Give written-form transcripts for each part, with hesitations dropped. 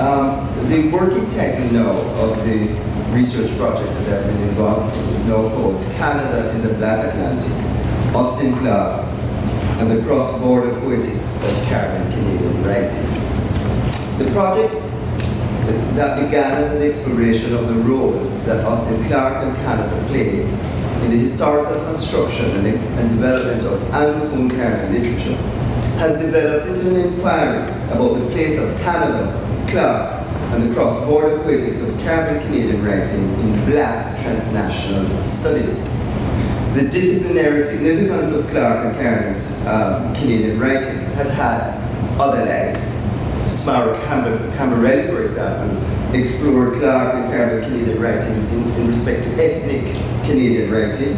The working title now of the research project that I've been involved in is now called Canada in the Black Atlantic, Austin Clarke, and the Cross-Border Poetics of Caribbean Canadian Writing. The project that began as an exploration of the role that Austin Clarke and Canada played in the historical construction and development of Anglophone Caribbean literature has developed into an inquiry about the place of Canada, Clarke, and the cross-border poetics of Caribbean Canadian writing in Black transnational studies. The disciplinary significance of Clarke and Caribbean Canadian writing has had other lives. Smaro Camarelli, for example, explored Clarke and Caribbean Canadian writing in respect to ethnic Canadian writing.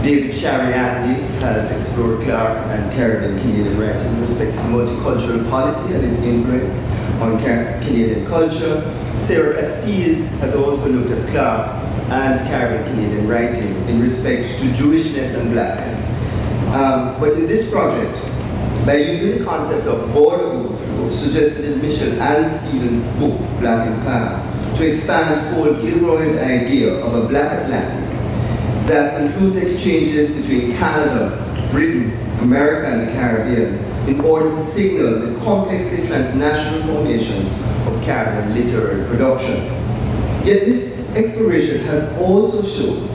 David Shariatli has explored Clarke and Caribbean Canadian writing in respect to multicultural policy and its influence on Canadian culture. Sarah Castilles has also looked at Clarke and Caribbean Canadian writing in respect to Jewishness and blackness. But in this project, by using the concept of border overflow suggested in Michelle Ann Stevens' book, Black and Pan, to expand Paul Gilroy's idea of a Black Atlantic that includes exchanges between Canada, Britain, America, and the Caribbean in order to signal the complexly transnational formations of Caribbean literary production. Yet this exploration has also shown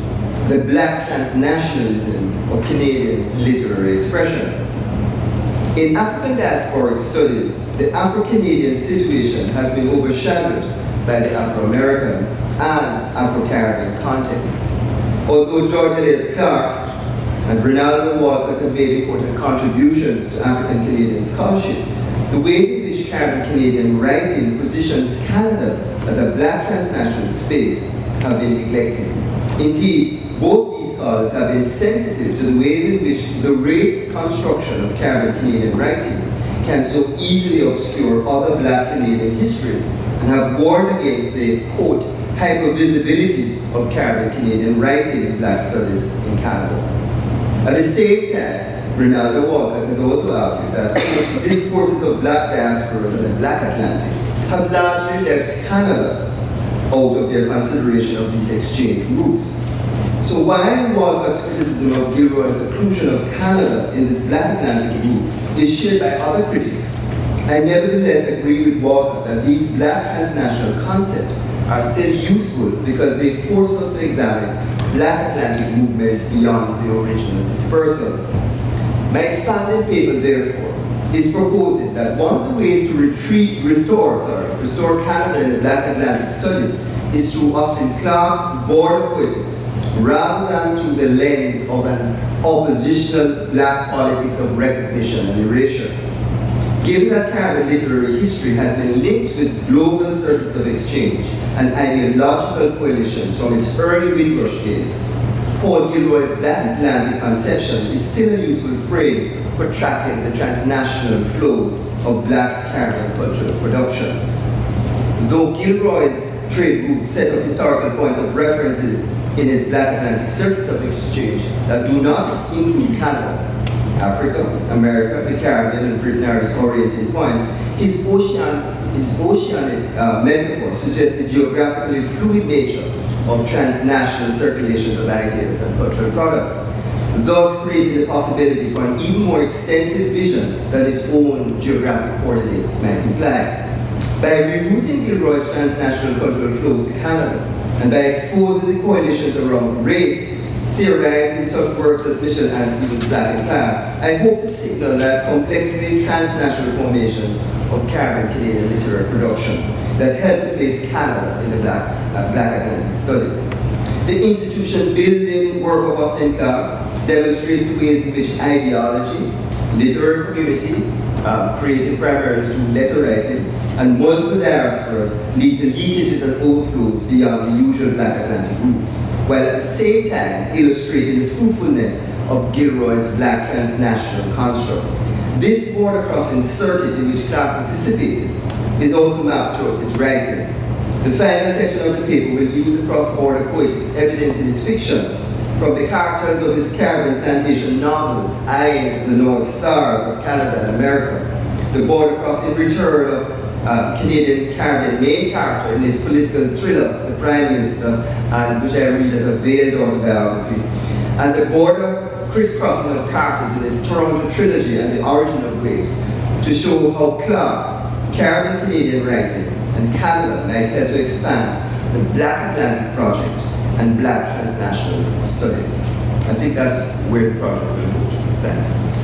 the Black transnationalism of Canadian literary expression. In African diasporic studies, the Afro-Canadian situation has been overshadowed by the Afro-American and Afro-Caribbean contexts. Although George Eliot Clarke and Ronaldo Walcott have made important contributions to African-Canadian scholarship, the ways in which Caribbean Canadian writing positions Canada as a Black transnational space have been neglected. Indeed, both these scholars have been sensitive to the ways in which the race construction of Caribbean Canadian writing can so easily obscure other Black Canadian histories and have warned against the, quote, hypervisibility of Caribbean Canadian writing in Black studies in Canada. At the same time, Ronaldo Walcott has also argued that discourses of Black diasporas in the Black Atlantic have largely left Canada out of their consideration of these exchange routes. So while Walcott's criticism of Gilroy's inclusion of Canada in this Black Atlantic routes is shared by other critics, I nevertheless agree with Walcott that these Black transnational concepts are still useful because they force us to examine Black Atlantic movements beyond the original dispersal. My expanded paper, therefore, is proposing that one of the ways to restore Canada in the Black Atlantic studies is through Austin Clarke's border poetics, rather than through the lens of an oppositional Black politics of recognition and erasure. Given that Caribbean literary history has been linked with global circuits of exchange and ideological coalitions from its early Windrush days, Paul Gilroy's Black Atlantic conception is still a useful frame for tracking the transnational flows of Black Caribbean cultural production. Though Gilroy's trade route set up historical points of references in his Black Atlantic circuits of exchange that do not include Canada, Africa, America, the Caribbean, and Britain are his orienting points, his oceanic metaphor suggests the geographically fluid nature of transnational circulations of ideas and cultural products, thus creating the possibility for an even more extensive vision than its own geographic coordinates might imply. By rerouting Gilroy's transnational cultural flows to Canada, and by exposing the coalitions around race theorized in such works as Michelle Ann Stevens' Black and Pan, I hope to signal that complexity transnational formations of Caribbean Canadian literary production that help to place Canada in the Black Atlantic studies. The institution building work of Austin Clarke demonstrates the ways in which ideology, literary community, created primarily through letter writing, and multiple diasporas lead to leakages and overflows beyond the usual Black Atlantic routes, while at the same time illustrating the fruitfulness of Gilroy's Black transnational construct. This border crossing circuit in which Clarke participated is also mapped throughout his writing. The final section of the paper will use the cross-border poetics evident in his fiction, from the characters of his Caribbean plantation novels eyeing the North Stars of Canada and America, the border crossing return of Canadian Caribbean main character in his political thriller, The Prime Minister, and which I read as a veiled autobiography. And the border crisscrossing of characters in his Toronto trilogy and The Origin of Waves, to show how Clark, Caribbean Canadian writing, and Canada might help to expand the Black Atlantic Project and Black transnational studies. I think that's where the project will go. Thanks.